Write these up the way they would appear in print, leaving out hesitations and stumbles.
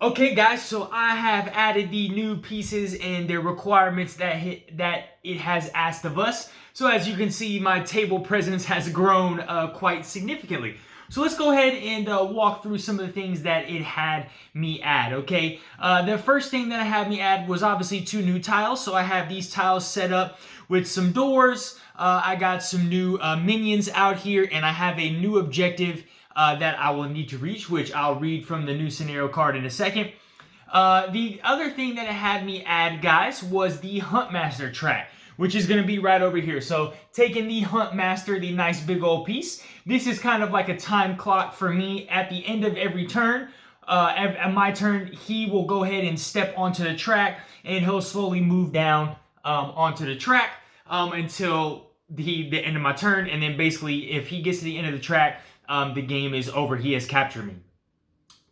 Okay guys, so I have added the new pieces and the requirements that it has asked of us. So as you can see, my table presence has grown quite significantly. So let's go ahead and walk through some of the things that it had me add, okay? The first thing that I had me add was obviously 2 new tiles. So I have these tiles set up with some doors. I got some new minions out here, and I have a new objective that I will need to reach, which I'll read from the new scenario card in a second. The other thing that it had me add, guys, was the Huntmaster track, which is going to be right over here. So taking the Huntmaster, the nice big old piece, this is kind of like a time clock for me. At the end of every turn, at my turn, he will go ahead and step onto the track, and he'll slowly move down onto the track until the end of my turn. And then basically, if he gets to the end of the track, the game is over. He has captured me.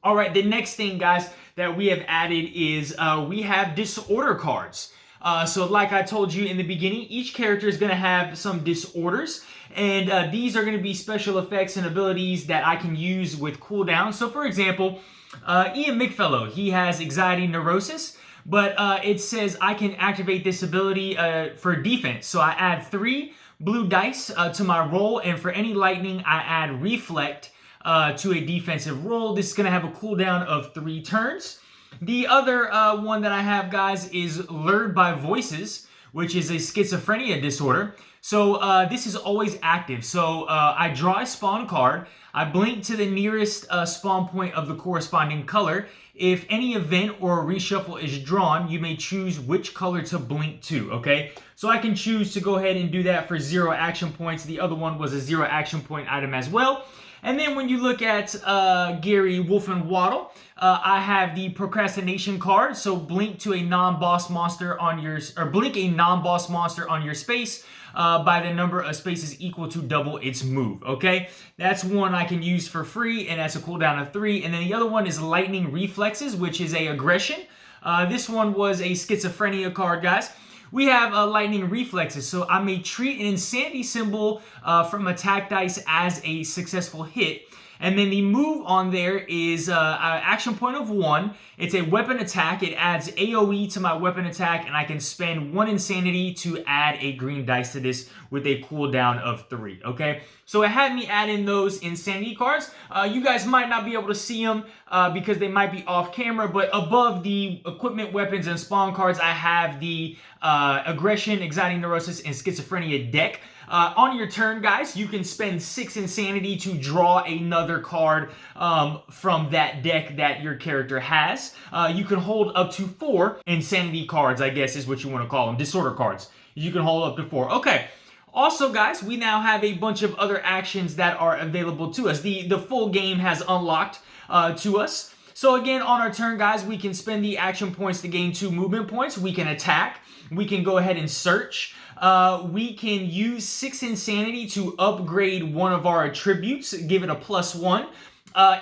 All right, the next thing, guys, that we have added is we have disorder cards. So like I told you in the beginning, each character is going to have some disorders, and these are going to be special effects and abilities that I can use with cooldown. So for example, Ian McFellow, he has anxiety neurosis, but it says I can activate this ability for defense. So I add 3 blue dice to my roll, and for any lightning, I add reflect to a defensive roll. This is going to have a cooldown of 3 turns. The other one that I have, guys, is lured by voices, which is a schizophrenia disorder. So this is always active. So I draw a spawn card. I blink to the nearest spawn point of the corresponding color. If any event or reshuffle is drawn, you may choose which color to blink to, okay? So I can choose to go ahead and do that for 0 action points. The other one was a 0 action point item as well. And then when you look at Gary Wolfenwaddle, I have the procrastination card. So blink to a non-boss monster on your, or blink a non-boss monster on your space by the number of spaces equal to double its move, okay? That's one I can use for free, and that's a cooldown of 3. And then the other one is lightning reflexes, which is a aggression. This one was a schizophrenia card, guys. We have lightning reflexes, so I may treat an insanity symbol from attack dice as a successful hit. And then the move on there is an action point of 1. It's a weapon attack. It adds AoE to my weapon attack, and I can spend 1 insanity to add a green dice to this with a cooldown of 3, okay? So it had me add in those insanity cards. You guys might not be able to see them because they might be off camera, but above the equipment, weapons, and spawn cards, I have the aggression, anxiety, neurosis, and schizophrenia deck. On your turn, guys, you can spend 6 insanity to draw another card from that deck that your character has. You can hold up to 4 insanity cards, I guess is what you want to call them, disorder cards. You can hold up to 4. Okay. Also, guys, we now have a bunch of other actions that are available to us. The full game has unlocked to us. So again, on our turn, guys, we can spend the action points to gain 2 movement points. We can attack. We can go ahead and search. We can use 6 insanity to upgrade one of our attributes, give it a +1.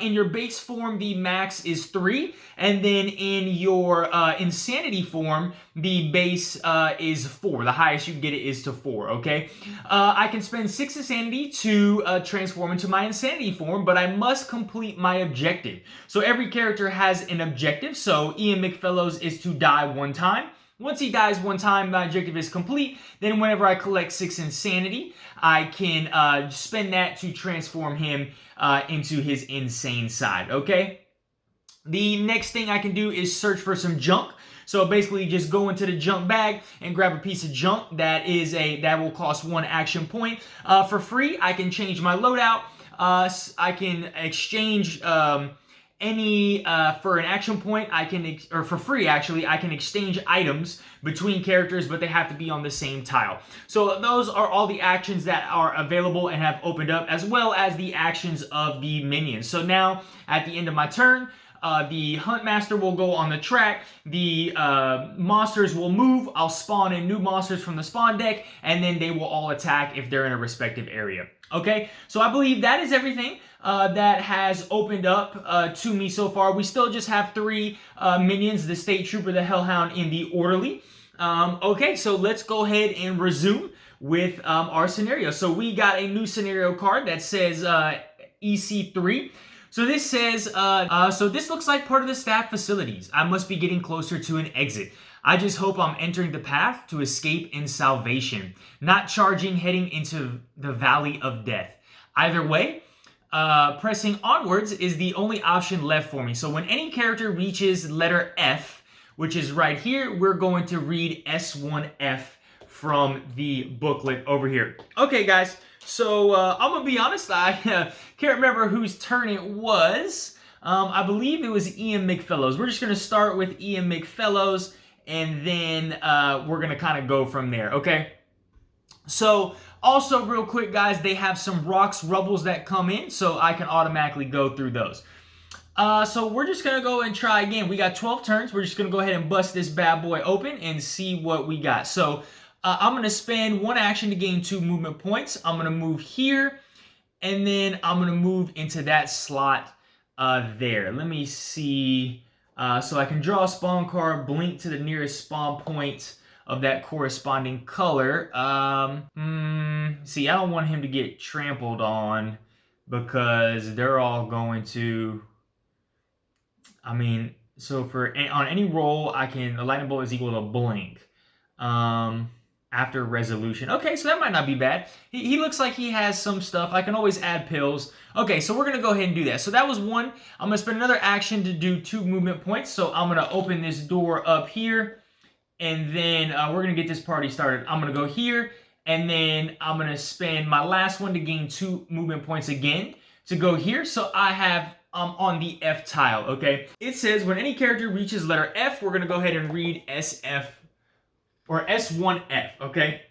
In your base form, the max is 3, and then in your insanity form, the base is 4. The highest you can get it is to 4, okay? I can spend 6 insanity to transform into my insanity form, but I must complete my objective. So every character has an objective, so Ian McFellow's is to die 1 time. Once he dies 1 time, my objective is complete. Then whenever I collect 6 insanity, I can spend that to transform him into his insane side, okay? The next thing I can do is search for some junk. So basically just go into the junk bag and grab a piece of junk that will cost 1 action point. For free, I can change my loadout. I can exchange for an action point, or for free actually, I can exchange items between characters, but they have to be on the same tile. So those are all the actions that are available and have opened up, as well as the actions of the minions. So now, at the end of my turn, the Huntmaster will go on the track, the monsters will move, I'll spawn in new monsters from the spawn deck, and then they will all attack if they're in a respective area. Okay, so I believe that is everything that has opened up to me so far. We still just have 3 minions, the State Trooper, the Hellhound, and the Orderly. Okay, so let's go ahead and resume with our scenario. So we got a new scenario card that says EC3. So this says, so this looks like part of the staff facilities. I must be getting closer to an exit. I just hope I'm entering the path to escape and salvation, not charging heading into the valley of death. Either way, pressing onwards is the only option left for me. So when any character reaches letter F, which is right here, we're going to read S1F from the booklet over here. Okay, guys, so I'm going to be honest, I can't remember whose turn it was. I believe it was Ian McFellows. We're just going to start with Ian McFellows, and then we're going to kind of go from there, okay? So, also real quick, guys, they have some rocks, rubbles that come in, so I can automatically go through those. So we're just going to go and try again. We got 12 turns. We're just going to go ahead and bust this bad boy open and see what we got. So, I'm going to spend one action to gain 2 movement points. I'm going to move here, and then I'm going to move into that slot there. Let me see. So I can draw a spawn card, blink to the nearest spawn point of that corresponding color. See, I don't want him to get trampled on because they're all going to... I mean, so on any roll, a lightning bolt is equal to blink. After resolution. Okay, so that might not be bad. He looks like he has some stuff. I can always add pills. Okay, so we're going to go ahead and do that. So that was one. I'm going to spend another action to do 2 movement points. So I'm going to open this door up here. And then we're going to get this party started. I'm going to go here. And then I'm going to spend my last one to gain 2 movement points again to go here. So I have on the F tile, okay? It says when any character reaches letter F, we're going to go ahead and read SF. Or S1F, okay?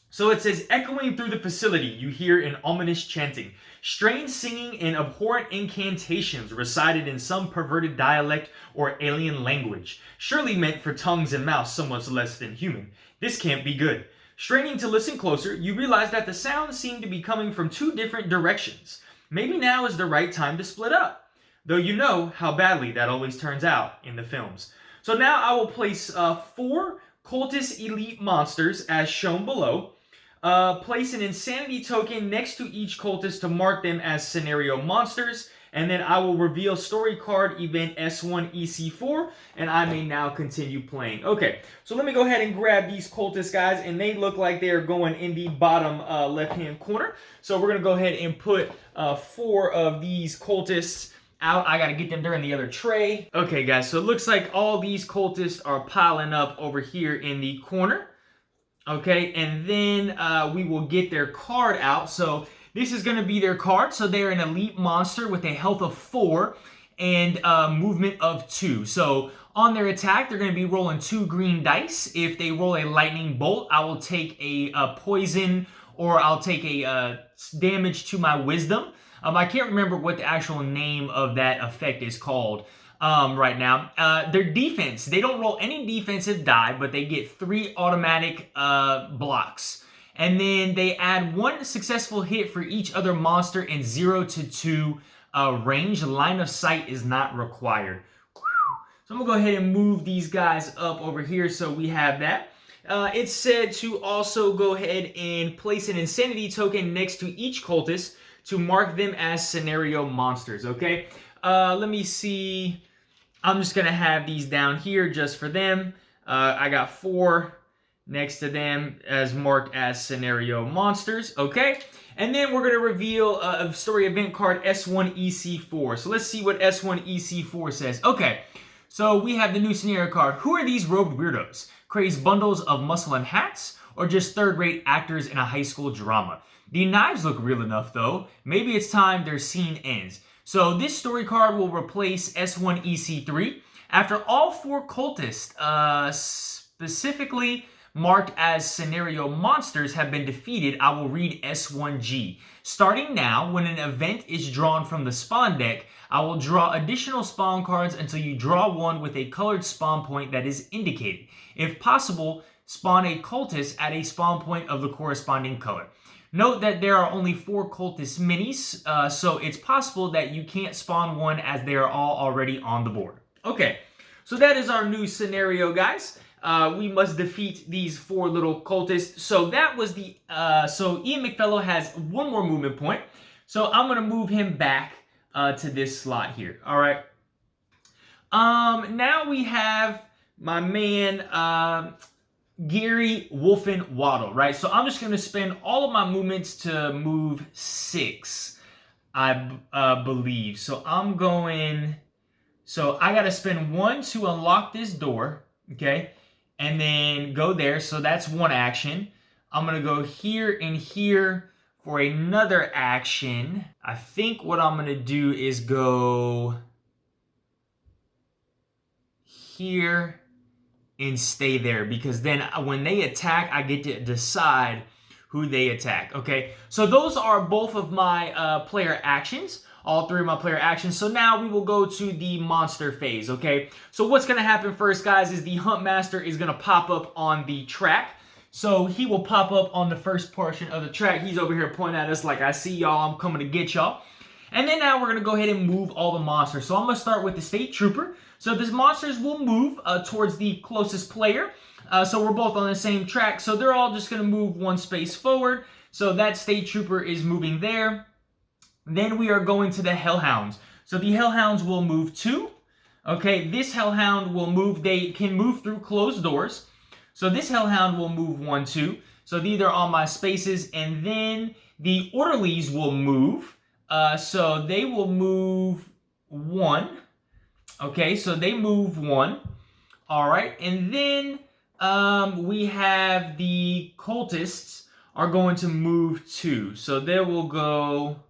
So it says, echoing through the facility, you hear an ominous chanting. Strange singing and abhorrent incantations recited in some perverted dialect or alien language. Surely meant for tongues and mouths somewhat less than human. This can't be good. Straining to listen closer, you realize that the sounds seem to be coming from 2 different directions. Maybe now is the right time to split up. Though you know how badly that always turns out in the films. So now I will place 4 cultist elite monsters as shown below. Place an insanity token next to each cultist to mark them as scenario monsters. And then I will reveal story card event S1 EC4. And I may now continue playing. Okay, so let me go ahead and grab these cultists, guys. And they look like they're going in the bottom left-hand corner. So we're going to go ahead and put 4 of these cultists out. I gotta get them during the other tray. Okay, guys, so it looks like all these cultists are piling up over here in the corner. Okay, and then we will get their card out. So this is gonna be their card. So they're an elite monster with a health of 4 and movement of 2. So on their attack, they're gonna be rolling 2 green dice. If they roll a lightning bolt, I will take a poison, or I'll take a damage to my wisdom. I can't remember what the actual name of that effect is called right now. Their defense, they don't roll any defensive die, but they get 3 automatic blocks. And then they add 1 successful hit for each other monster in 0 to 2 range. Line of sight is not required. So I'm going to go ahead and move these guys up over here so we have that. It's said to also go ahead and place an insanity token next to each cultist to mark them as scenario monsters, okay? Let me see. I'm just going to have these down here just for them. I got 4 next to them as marked as scenario monsters, okay? And then we're going to reveal a story event card S1 EC4. So let's see what S1 EC4 says. Okay, so we have the new scenario card. Who are these robed weirdos? Crazed bundles of muscle and hats? Or just third-rate actors in a high school drama? The knives look real enough, though. Maybe it's time their scene ends. So this story card will replace S1 EC3. After all 4 cultists, specifically marked as scenario monsters, have been defeated, I will read S1G. Starting now, when an event is drawn from the spawn deck, I will draw additional spawn cards until you draw one with a colored spawn point that is indicated. If possible, spawn a cultist at a spawn point of the corresponding color. Note that there are only 4 cultist minis, so it's possible that you can't spawn one as they are all already on the board. Okay, so that is our new scenario, guys. We must defeat these 4 little cultists. So that was so Ian McFellow has 1 more movement point. So I'm going to move him back to this slot here. All right. Now we have my man Gary Wolfen Waddle, right? So I'm just going to spend all of my movements to move 6, I believe. So I'm going... So I got to spend 1 to unlock this door, okay? And then go there. So that's 1 action. I'm going to go here and here for another action. I think what I'm going to do is go here and stay there, because then when they attack, I get to decide who they attack, okay? So those are both of my player actions, all 3 of my player actions. So now we will go to the monster phase, okay? So what's going to happen first, guys, is the Hunt Master is going to pop up on the track. So he will pop up on the first portion of the track. He's over here pointing at us like, I see y'all, I'm coming to get y'all. And then now we're going to go ahead and move all the monsters. So I'm going to start with the State Trooper. So these monsters will move towards the closest player. So we're both on the same track. So they're all just going to move 1 space forward. So that State Trooper is moving there. Then we are going to the Hellhounds. So the Hellhounds will move 2. Okay, this Hellhound will move. They can move through closed doors. So this Hellhound will move 1, 2. So these are on my spaces. And then the Orderlies will move. So they will move 1. Okay, so they move 1. All right, and then we have the Cultists are going to move 2. So they will go,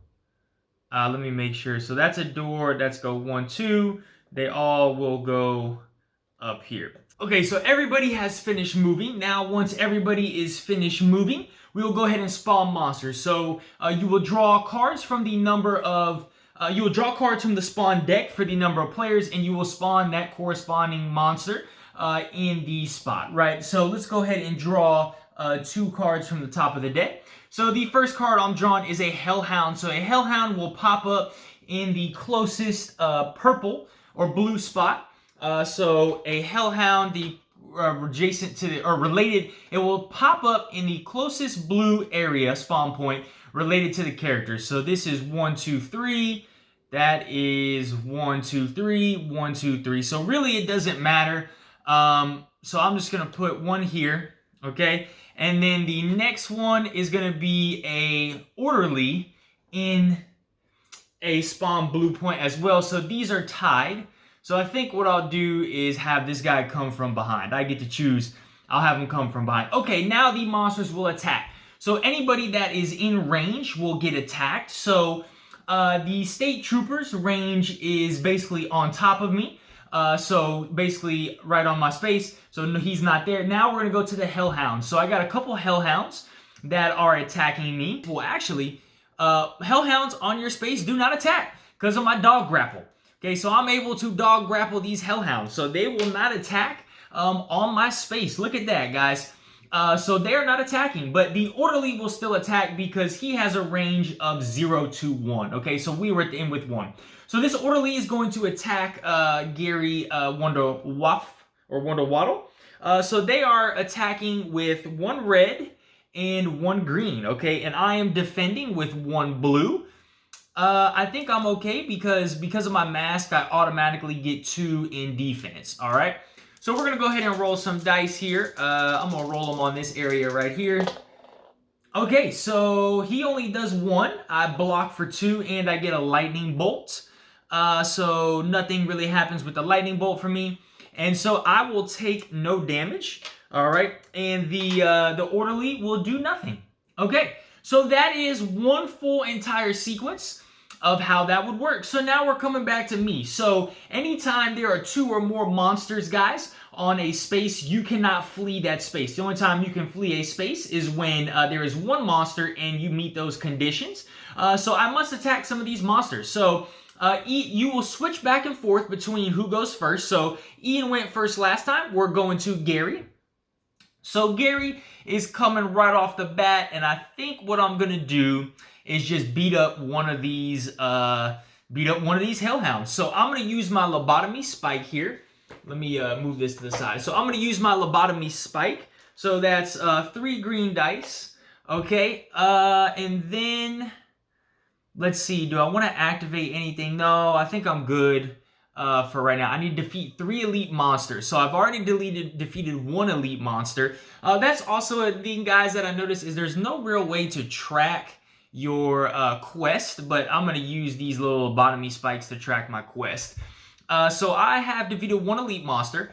let me make sure. So that's a door, that's go 1, 2. They all will go up here. Okay, so everybody has finished moving. Now, once everybody is finished moving, we will go ahead and spawn monsters. So you will draw cards from the number of... you will draw cards from the spawn deck for the number of players, and you will spawn that corresponding monster in the spot, right? So let's go ahead and draw 2 cards from the top of the deck. So the first card I'm drawing is a Hellhound. So a Hellhound will pop up in the closest purple or blue spot. So a Hellhound, the adjacent to the, or related, it will pop up in the closest blue area, spawn point, related to the characters. So this is 1, 2, 3. That is 1, 2, 3, 1, 2, 3. So really it doesn't matter. So I'm just gonna put 1 here, okay? And then the next one is gonna be a Orderly in a spawn blue point as well. So these are tied. So I think what I'll do is have this guy come from behind. I get to choose. I'll have him come from behind. Okay, now the monsters will attack. So anybody that is in range will get attacked. So the State Trooper's range is basically on top of me. So basically right on my space. So he's not there. Now we're going to go to the Hellhounds. So I got a couple Hellhounds that are attacking me. Well, actually, Hellhounds on your space do not attack because of my dog grapple. Okay, so I'm able to dog grapple these Hellhounds. So they will not attack on my space. Look at that, guys. So they are not attacking, but the Orderly will still attack because he has a range of 0 to 1. Okay, so we were at the end with 1. So this Orderly is going to attack Gary Wonder Waddle. So they are attacking with 1 red and 1 green. Okay, and I am defending with 1 blue. I think I'm okay because of my mask, I automatically get 2 in defense. All right. So we're going to go ahead and roll some dice here. I'm going to roll them on this area right here. Okay, so he only does 1. I block for 2, and I get a lightning bolt. So nothing really happens with the lightning bolt for me. And so I will take no damage. All right, and the Orderly will do nothing. Okay, so that is 1 full entire sequence of how that would work. So now we're coming back to me. So anytime there are 2 or more monsters, guys, on a space, you cannot flee that space. The only time you can flee a space is when there is 1 monster and you meet those conditions. So I must attack some of these monsters. So you will switch back and forth between who goes first. So Ian went first last time. We're going to Gary. So Gary is coming right off the bat, and I think what I'm gonna do is just beat up one of these Hellhounds. So I'm gonna use my Lobotomy spike here. Let me move this to the side. So I'm gonna use my Lobotomy spike. So that's 3 green dice. Okay, and then Let's see, do I want to activate anything? No, I think I'm good for right now. I need to defeat 3 elite monsters. So I've already defeated 1 elite monster. That's also a thing, guys, that I noticed is there's no real way to track your quest, but I'm going to use these little lobotomy spikes to track my quest. So I have defeated 1 elite monster.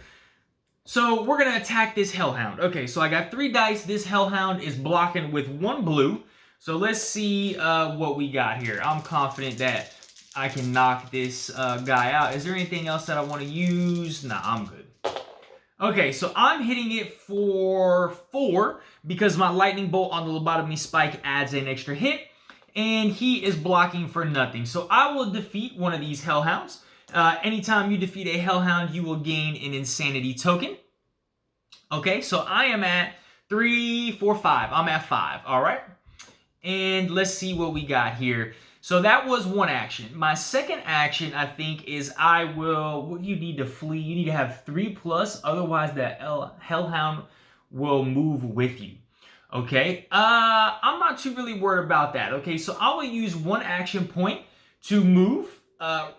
So we're going to attack this hellhound. Okay, so I got 3 dice. This hellhound is blocking with 1 blue. So let's see what we got here. I'm confident that I can knock this guy out. Is there anything else that I want to use? Nah, I'm good. Okay, so I'm hitting it for 4 because my lightning bolt on the lobotomy spike adds an extra hit. And he is blocking for nothing. So I will defeat one of these hellhounds. Anytime you defeat a hellhound, you will gain an insanity token. Okay, so I am at 3, 4, 5. I'm at 5, all right? And let's see what we got here. So that was 1 action. My second action, I think, is you need to flee. You need to have 3+, otherwise the hellhound will move with you. Okay, I'm not too really worried about that. Okay, so I will use 1 action point to move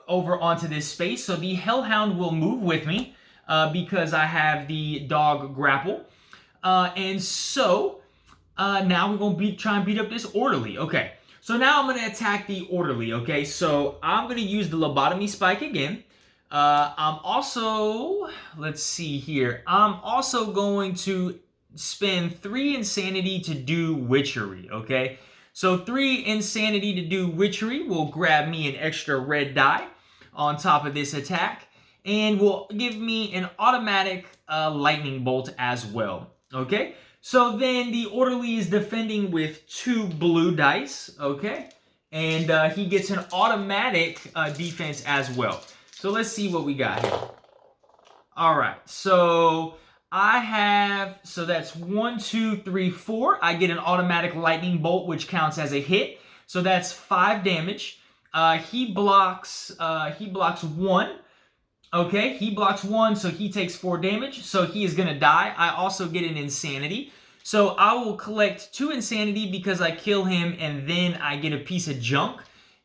over onto this space. So the hellhound will move with me because I have the dog grapple. And so now we're going to try and beat up this orderly. Okay, so now I'm going to attack the orderly. Okay, so I'm going to use the lobotomy spike again. I'm also, let's see here. I'm also going to spend 3 insanity to do witchery, okay? So 3 insanity to do witchery will grab me an extra red die on top of this attack and will give me an automatic lightning bolt as well, okay? So then the orderly is defending with 2 blue dice, okay? And he gets an automatic defense as well. So let's see what we got here. All right, so so that's 1, 2, 3, 4. I get an automatic lightning bolt, which counts as a hit. So that's 5 damage. He blocks 1. Okay, he blocks 1, so he takes 4 damage. So he is gonna die. I also get an insanity. So I will collect 2 insanity because I kill him, and then I get a piece of junk.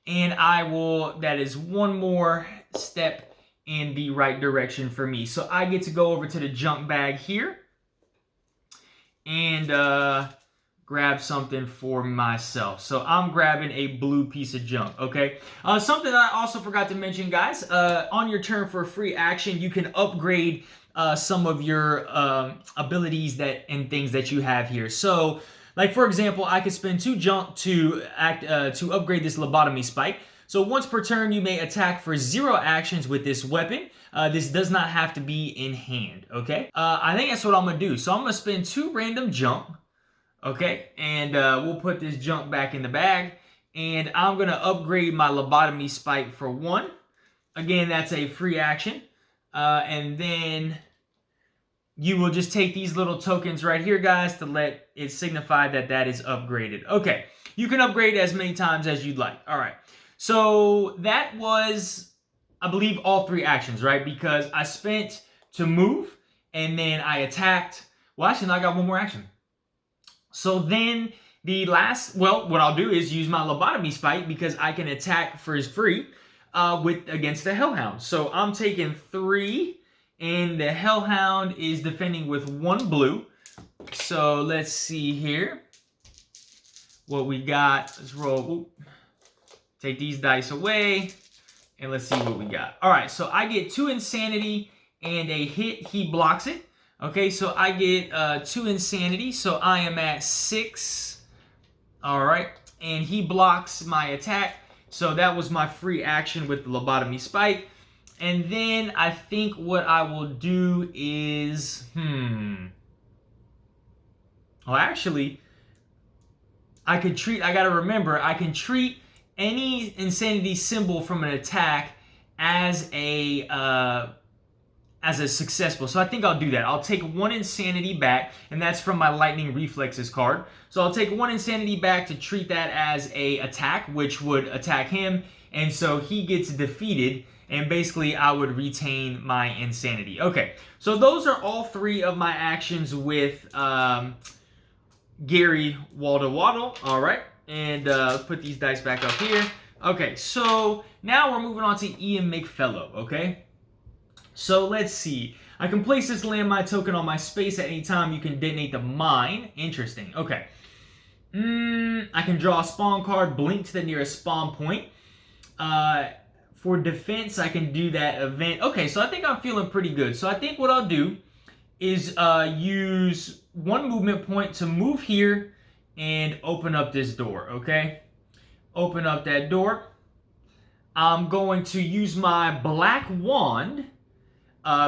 And that is 1 more step in the right direction for me. So I get to go over to the junk bag here and grab something for myself. So I'm grabbing a blue piece of junk, okay? Something that I also forgot to mention, guys, on your turn for a free action, you can upgrade some of your abilities and things that you have here. So, like for example, I could spend 2 junk to upgrade this lobotomy spike. So once per turn, you may attack for 0 actions with this weapon. This does not have to be in hand, okay? I think that's what I'm going to do. So I'm going to spend 2 random junk, okay? And we'll put this junk back in the bag. And I'm going to upgrade my lobotomy spike for 1. Again, that's a free action. And then you will just take these little tokens right here, guys, to let it signify that that is upgraded. Okay, you can upgrade as many times as you'd like. All right. So that was, I believe, all 3 actions, right? Because I spent to move, and then I attacked. Well, actually, no, I got 1 more action. So then the last, well, what I'll do is use my lobotomy spike because I can attack for free against the hellhound. So I'm taking 3, and the hellhound is defending with 1 blue. So let's see here what we got. Let's roll. Oop. Take these dice away, and let's see what we got. All right, so I get 2 insanity and a hit. He blocks it. Okay, so I get 2 insanity, so I am at 6. All right, and he blocks my attack. So that was my free action with the lobotomy spike. And then I think what I will do is, well, actually, I gotta remember, I can treat any insanity symbol from an attack as a successful. So I think I'll do that. I'll take 1 insanity back, and that's from my lightning reflexes card. So I'll take 1 insanity back to treat that as a attack, which would attack him, and so he gets defeated, and basically I would retain my insanity. Okay, so those are all 3 of my actions with Gary Waddle. All right. And put these dice back up here. Okay, so now we're moving on to Ian McFellow, okay? So let's see. I can place this landmine token on my space at any time. You can detonate the mine. Interesting. Okay. I can draw a spawn card, blink to the nearest spawn point. For defense, I can do that event. Okay, so I think I'm feeling pretty good. So I think what I'll do is use one movement point to move here and open up this door, okay? Open up that door. I'm going to use my black wand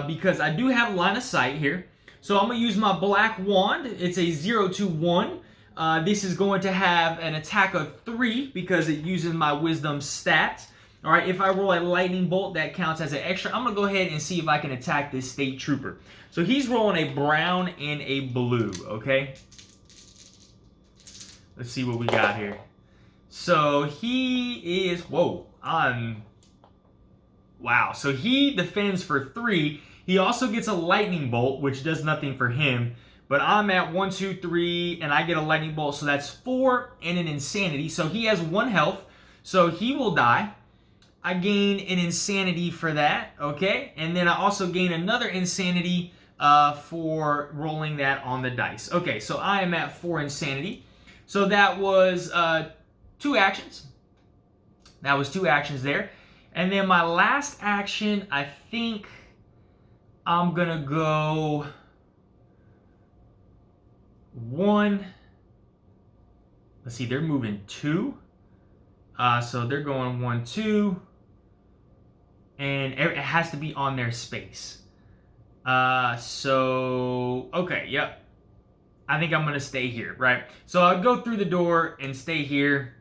because I do have line of sight here. So I'm going to use my black wand. It's a 0-1. This is going to have an attack of 3 because it uses my wisdom stats. All right, if I roll a lightning bolt, that counts as an extra. I'm going to go ahead and see if I can attack this state trooper. So he's rolling a brown and a blue, okay? Let's see what we got here. So he is, wow, so he defends for 3. He also gets a lightning bolt, which does nothing for him. But I'm at 1, 2, 3, and I get a lightning bolt, so that's 4 and an insanity. So he has 1 health, so he will die. I gain an insanity for that, okay? And then I also gain another insanity for rolling that on the dice. Okay, so I am at 4 insanity. So that was 2 actions. That was 2 actions there. And then my last action, I think I'm gonna go 1. Let's see, they're moving 2. So they're going 1, 2. And it has to be on their space. Okay, yep. I think I'm going to stay here, right? So I'll go through the door and stay here,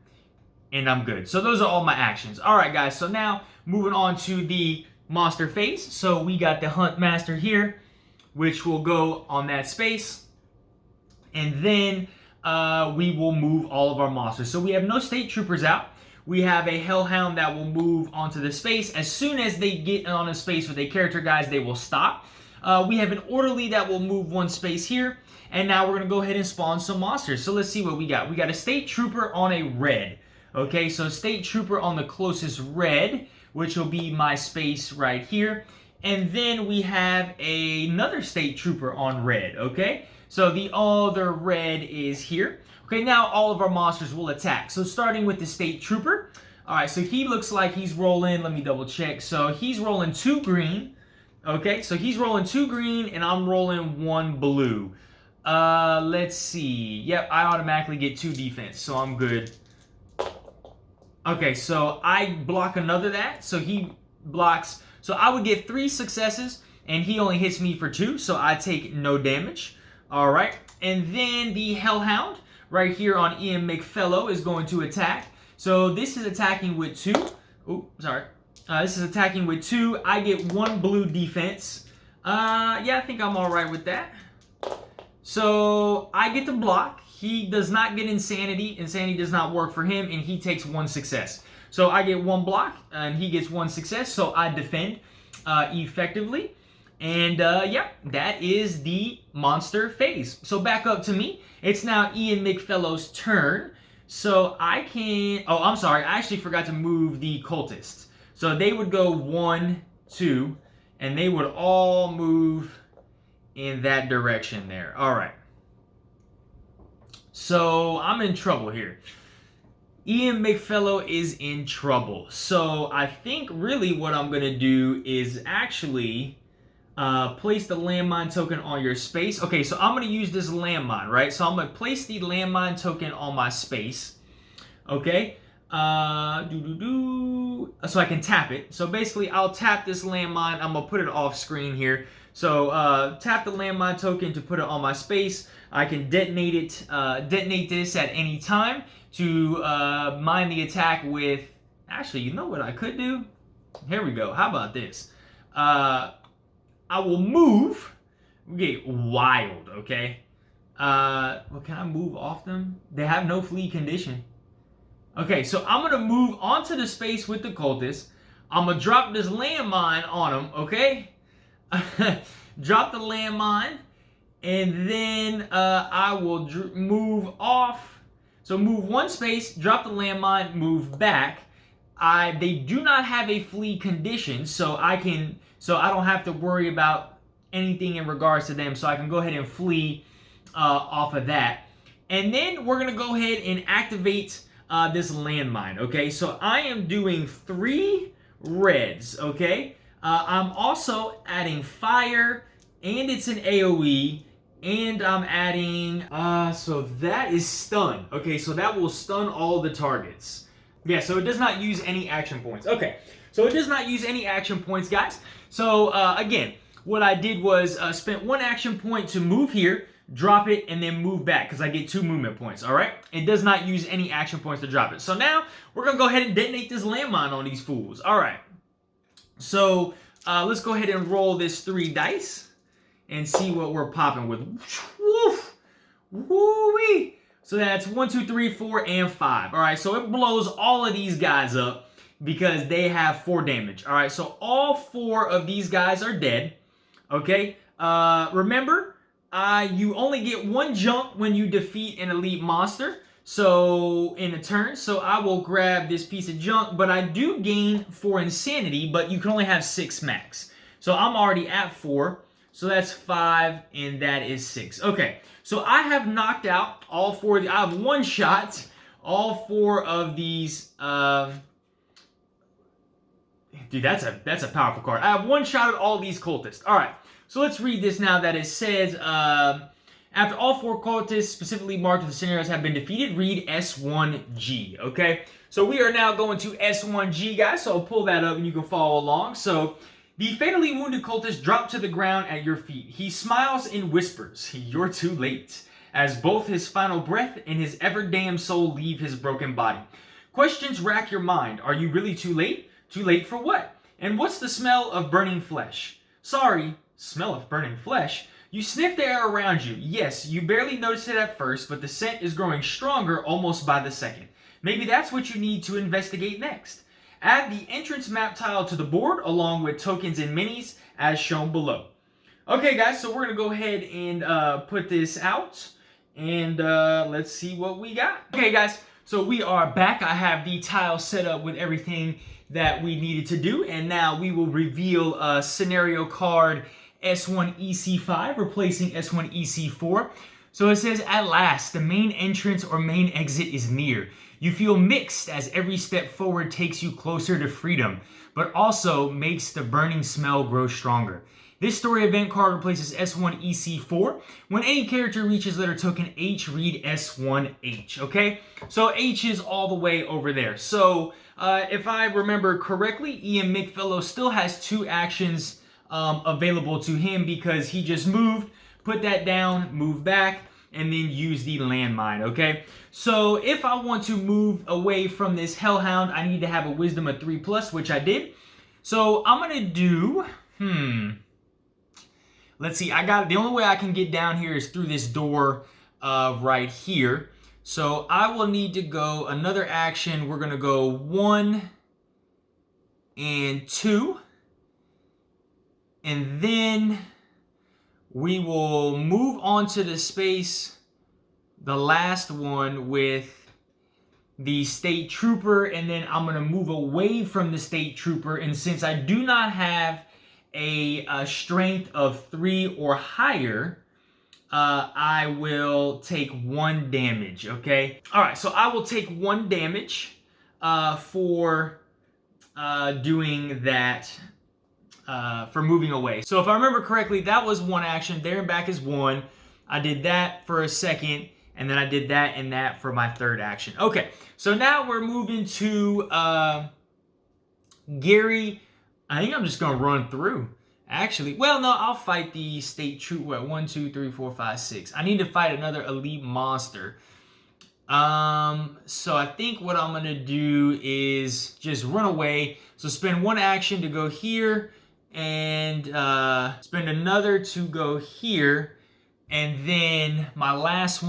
and I'm good. So those are all my actions. All right, guys, so now moving on to the monster phase. So we got the Hunt Master here, which will go on that space. And then we will move all of our monsters. So we have no state troopers out. We have a Hellhound that will move onto the space. As soon as they get on a space with a character, guys, they will stop. We have an Orderly that will move 1 space here. And now we're going to go ahead and spawn some monsters. So let's see what we got. We got a State Trooper on a red. Okay, so State Trooper on the closest red, which will be my space right here. And then we have another State Trooper on red, okay? So the other red is here. Okay, now all of our monsters will attack. So starting with the State Trooper. All right, so he looks like he's rolling, let me double check. So he's rolling 2 green. Okay, so he's rolling 2 green and I'm rolling 1 blue. Let's see. Yep, I automatically get 2 defense, so I'm good. Okay, so I block another that, so he blocks. So I would get 3 successes, and he only hits me for 2, so I take no damage. All right, and then the Hellhound right here on Ian McFellow is going to attack. So this is attacking with 2. Oh, sorry. This is attacking with 2. I get 1 blue defense. Yeah, I think I'm all right with that. So I get to block. He does not get insanity. Insanity does not work for him, and he takes 1 success. So I get 1 block, and he gets 1 success. So I defend effectively. And yeah, that is the monster phase. So back up to me. It's now Ian McFellow's turn. So I can... Oh, I'm sorry. I actually forgot to move the cultists. So they would go 1, 2, and they would all move in that direction there. All right. So I'm in trouble here. Ian McFellow is in trouble. So I think really what I'm going to do is actually place the landmine token on your space. Okay, so I'm going to use this landmine, right? So I'm going to place the landmine token on my space. Okay. So I can tap it. So basically I'll tap this landmine. I'm going to put it off screen here. So tap the landmine token to put it on my space. I can detonate it, detonate this at any time to mine the attack with... Actually, you know what I could do? Here we go. How about this? I will move. We get wild, okay? Well, can I move off them? They have no flee condition. Okay, so I'm going to move onto the space with the cultists. I'm going to drop this landmine on them, okay? Drop the landmine. And then I will move off. So move 1 space, drop the landmine, move back. They do not have a flee condition, so I don't have to worry about anything in regards to them, so I can go ahead and flee off of that. And then we're going to go ahead and activate this landmine, okay? So I am doing 3 reds, okay? I'm also adding fire, and it's an AoE, and I'm adding, so that is stun. Okay, so that will stun all the targets. Yeah, so it does not use any action points. Okay, so it does not use any action points, guys. So, again, what I did was spent 1 action point to move here, drop it, and then move back, because I get 2 movement points, all right? It does not use any action points to drop it. So now, we're going to go ahead and detonate this landmine on these fools. All right. So, let's go ahead and roll this 3 dice and see what we're popping with. Woof! Woo-wee! So that's 1, 2, 3, 4, and 5. All right, so it blows all of these guys up because they have 4 damage. All right, so all 4 of these guys are dead. Okay, remember, you only get 1 jump when you defeat an elite monster. So, in a turn, so I will grab this piece of junk, but I do gain 4 insanity, but you can only have 6 max. So I'm already at 4, so that's 5, and that is 6. Okay, so I have knocked out all 4, I have one-shot all 4 of these, dude, that's a powerful card. I have one-shot at all these cultists. All right, so let's read this now that it says, after all 4 cultists specifically marked with the scenarios have been defeated, read S1G, okay? So we are now going to S1G, guys, so I'll pull that up and you can follow along. So, the fatally wounded cultist dropped to the ground at your feet. He smiles and whispers, "You're too late," as both his final breath and his ever-damned soul leave his broken body. Questions rack your mind. Are you really too late? Too late for what? And what's the smell of burning flesh? Sorry, smell of burning flesh? You sniff the air around you. Yes, you barely notice it at first, but the scent is growing stronger almost by the second. Maybe that's what you need to investigate next. Add the entrance map tile to the board along with tokens and minis as shown below. Okay, guys, so we're going to go ahead and put this out, and let's see what we got. Okay, guys, so we are back. I have the tile set up with everything that we needed to do, and now we will reveal a scenario card S1EC5, replacing S1EC4. So it says, at last, the main entrance or main exit is near. You feel mixed as every step forward takes you closer to freedom, but also makes the burning smell grow stronger. This story event card replaces S1EC4. When any character reaches letter token H, read S1H, okay? So H is all the way over there. So if I remember correctly, Ian McFellow still has 2 actions available to him because he just moved, put that down, move back, and then use the landmine, okay? So if I want to move away from this Hellhound, I need to have a wisdom of 3+, which I did. So I'm gonna do, let's see, the only way I can get down here is through this door right here. So I will need to go another action. We're gonna go 1 and 2. And then we will move on to the space, the last one with the state trooper, and then I'm going to move away from the state trooper. And since I do not have a strength of 3 or higher, I will take 1 damage, okay? All right, so I will take 1 damage for doing that. For moving away. So if I remember correctly, that was 1 action. There and back is 1. I did that for a second, and then I did that and that for my 3rd action. Okay, so now we're moving to Gary. I think I'm just going to run through. Actually, well, no, I'll fight the state troop. What, 1, 2, 3, 4, 5, 6. I need to fight another elite monster. So I think what I'm going to do is just run away. So spend 1 action to go here, and spend another to go here, and then my last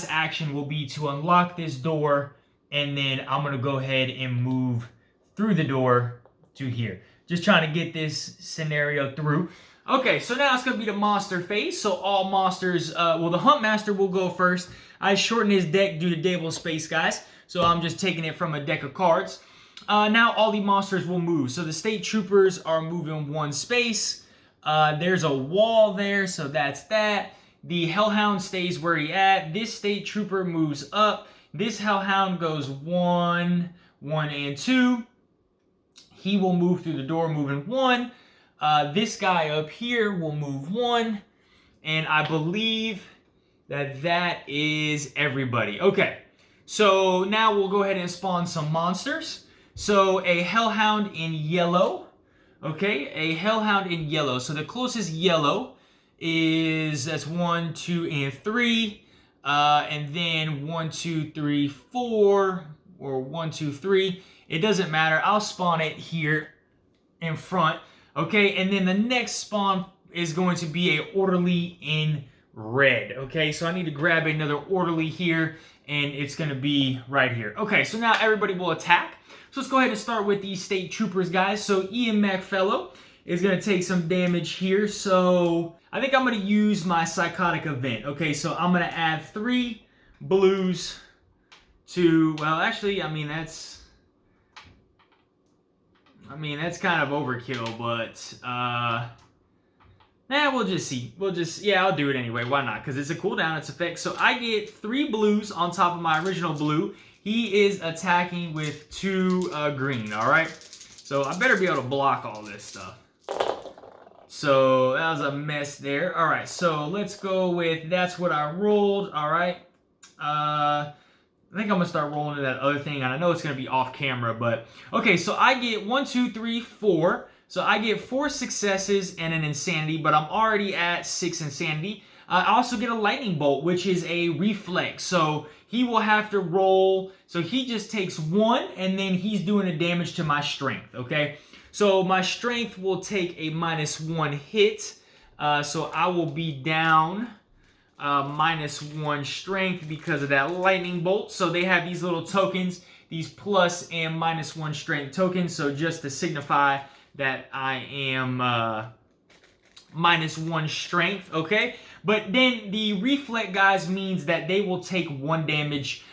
action will be to unlock this door, and then I'm gonna go ahead and move through the door to here. Just trying to get this scenario through. Okay, so now it's gonna be the monster phase. So all monsters, well, the Hunt Master will go first. I shortened his deck due to Devil's Space, guys. So I'm just taking it from a deck of cards. Now all the monsters will move. So the state troopers are moving one space. There's a wall there, so that's that. The hellhound stays where he at. This state trooper moves up. This hellhound goes 1, 1, and 2. He will move through the door, moving 1. This guy up here will move 1. And I believe that is everybody. Okay, so now we'll go ahead and spawn some monsters. So a hellhound in yellow. Okay, a hellhound in yellow. So the closest yellow that's 1, 2, and 3. And then 1, 2, 3, 4, or 1, 2, 3. It doesn't matter. I'll spawn it here in front. Okay, and then the next spawn is going to be a orderly in red. Okay, so I need to grab another orderly here, and it's going to be right here. Okay, so now everybody will attack. So let's go ahead and start with these state troopers, guys. So Ian McFellow is going to take some damage here. So I think I'm going to use my psychotic event. Okay, so I'm going to add 3 blues to, well, actually, I mean, that's kind of overkill, but, we'll just see. Yeah, I'll do it anyway. Why not? Because it's a cooldown, it's effect. So I get 3 blues on top of my original blue. He is attacking with 2 green, all right? So I better be able to block all this stuff. So that was a mess there. All right, so let's go with that's what I rolled, all right? I think I'm gonna start rolling to that other thing, and I know it's gonna be off camera, but okay, so I get 1, 2, 3, 4. So I get 4 successes and an insanity, but I'm already at 6 insanity. I also get a lightning bolt, which is a reflex. So he will have to roll. So he just takes 1, and then he's doing a damage to my strength, okay? So my strength will take a -1 hit. So I will be down -1 strength because of that lightning bolt. So they have these little tokens, these plus and -1 strength tokens. So just to signify that I am -1 strength, okay? But then the reflect guys means that they will take 1 damage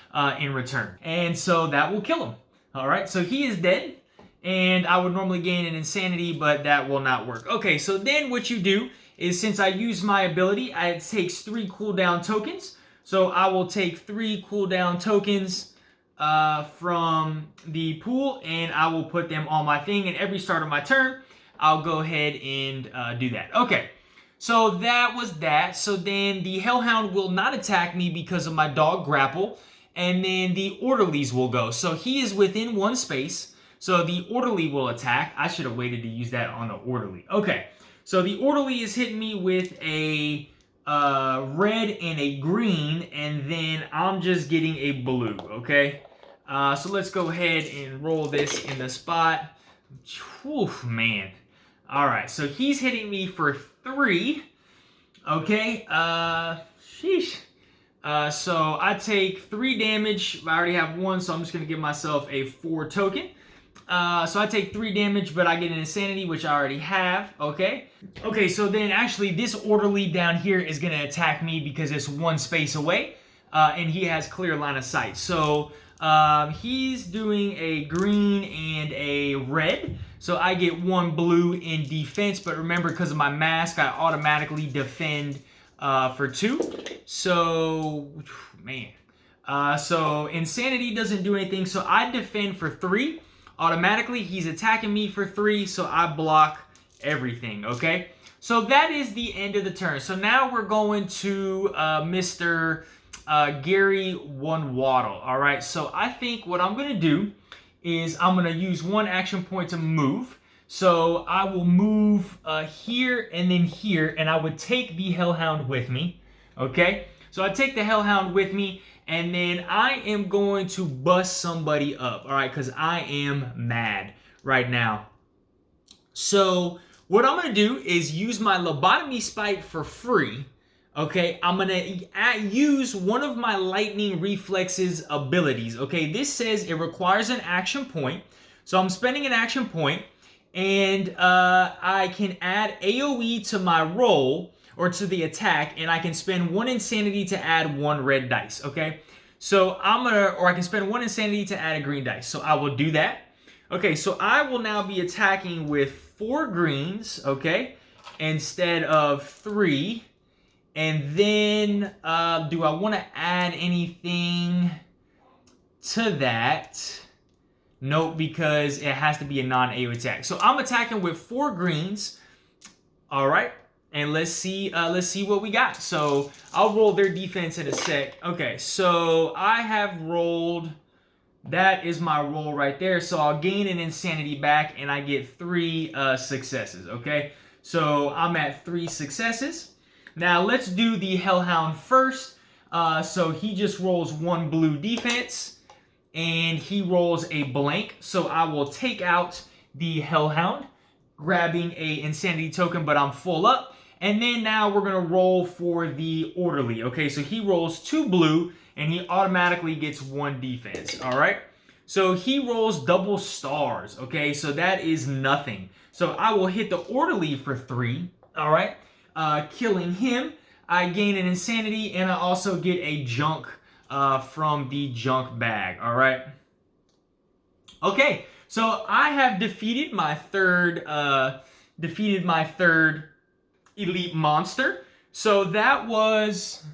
in return. And so that will kill him. All right, so he is dead. And I would normally gain an insanity, but that will not work. Okay, so then what you do is, since I use my ability, it takes 3 cooldown tokens. So I will take 3 cooldown tokens from the pool, and I will put them on my thing. And every start of my turn, I'll go ahead and do that. Okay, so that was that. So then the hellhound will not attack me because of my dog grapple. And then the orderlies will go. So he is within 1 space. So the orderly will attack. I should have waited to use that on the orderly. Okay, so the orderly is hitting me with a red and a green, and then I'm just getting a blue, okay? So let's go ahead and roll this in the spot. Whew, man. All right, so he's hitting me for 3, okay? Sheesh. So I take 3 damage. I already have 1, so I'm just going to give myself a 4 token. So I take 3 damage, but I get an insanity, which I already have, okay? Okay, so then actually this orderly down here is going to attack me because it's 1 space away, and he has clear line of sight. So he's doing a green and a red, so I get 1 blue in defense, but remember, because of my mask, I automatically defend for 2. So, man. So insanity doesn't do anything, so I defend for 3. Automatically, he's attacking me for 3, so I block everything, okay? So that is the end of the turn. So now we're going to Mr. Gary One Waddle, all right? So I think what I'm going to do is I'm going to use 1 action point to move. So I will move here and then here, and I would take the hellhound with me, okay? So I take the hellhound with me, and then I am going to bust somebody up, all right? Because I am mad right now. So what I'm going to do is use my lobotomy spike for free, okay? I'm going to use one of my lightning reflexes abilities, okay? This says it requires an action point. So I'm spending an action point, and I can add AoE to my roll, or to the attack, and I can spend 1 insanity to add 1 red dice, okay? So or I can spend 1 insanity to add a green dice. So I will do that. Okay, so I will now be attacking with 4 greens, okay, instead of 3. And then, do I want to add anything to that? Nope, because it has to be a non-AO attack. So I'm attacking with 4 greens. All right, and let's see what we got. So I'll roll their defense in a sec. Okay, so I have rolled. That is my roll right there. So I'll gain an insanity back, and I get 3 successes. Okay, so I'm at 3 successes. Now let's do the Hellhound first. So he just rolls 1 blue defense, and he rolls a blank. So I will take out the Hellhound, grabbing a insanity token, but I'm full up. And then now we're gonna roll for the orderly. Okay, so he rolls 2 blue, and he automatically gets 1 defense. All right. So he rolls double stars. Okay, so that is nothing. So I will hit the orderly for 3. All right. Killing him, I gain an insanity, and I also get a junk from the junk bag. All right. Okay, so I have defeated my third elite monster. So that was.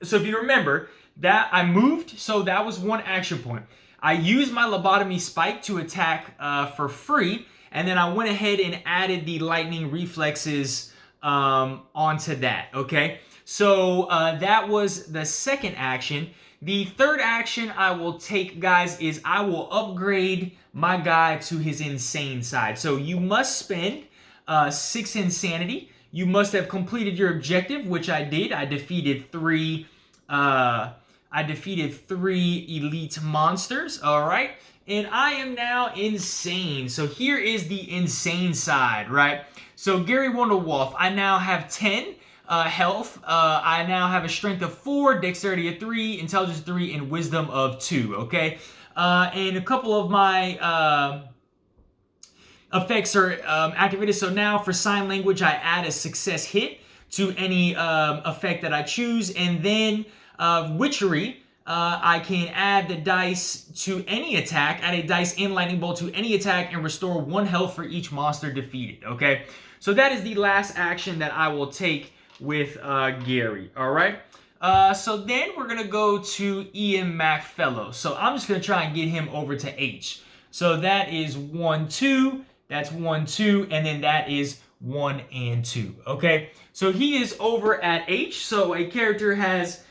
So if you remember that I moved, so that was 1 action point. I used my lobotomy spike to attack for free, and then I went ahead and added the lightning reflexes onto that, okay? So that was the second action. The third action I will take, guys, is I will upgrade my guy to his insane side. So you must spend 6 insanity. You must have completed your objective, which I did. I defeated 3 elite monsters, all right? And I am now insane. So here is the insane side, right? So Gary Wonderwolf, I now have 10 health. I now have a strength of 4, dexterity of 3, intelligence 3, and wisdom of 2, okay? And a couple of my effects are activated. So now for sign language, I add a success hit to any effect that I choose. And then witchery, I can add the dice to any attack, add a dice and lightning bolt to any attack, and restore 1 health for each monster defeated, okay? So that is the last action that I will take with Gary, all right? So then we're going to go to Ian Macfellow. So I'm just going to try and get him over to H. So that is 1, 2, that's 1, 2, and then that is 1 and 2, okay? So he is over at H, so a character has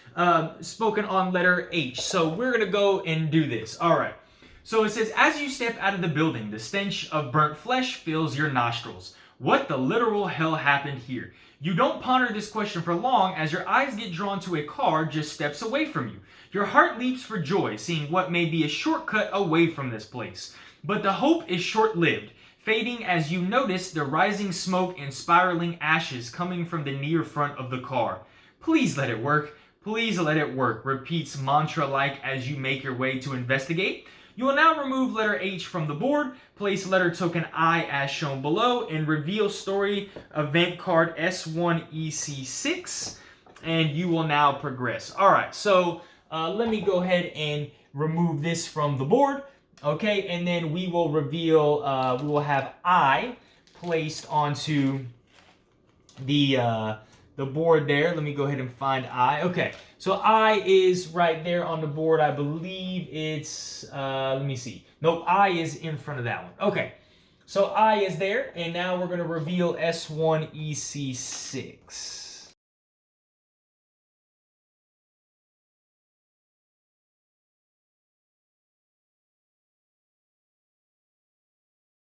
spoken on letter H. So we're going to go and do this, all right? So it says, as you step out of the building, the stench of burnt flesh fills your nostrils. What the literal hell happened here? You don't ponder this question for long as your eyes get drawn to a car just steps away from you. Your heart leaps for joy, seeing what may be a shortcut away from this place. But the hope is short-lived, fading as you notice the rising smoke and spiraling ashes coming from the near front of the car. Please let it work. Please let it work, repeats mantra-like as you make your way to investigate. You will now remove letter H from the board, place letter token I as shown below, and reveal story event card S1EC6, and you will now progress. All right, so let me go ahead and remove this from the board, okay, and then we will reveal, we will have I placed onto the board there. Let me go ahead and find I. Okay, so I is right there on the board. I believe it's, let me see. Nope, I is in front of that one. Okay, so I is there, and now we're going to reveal S1EC6.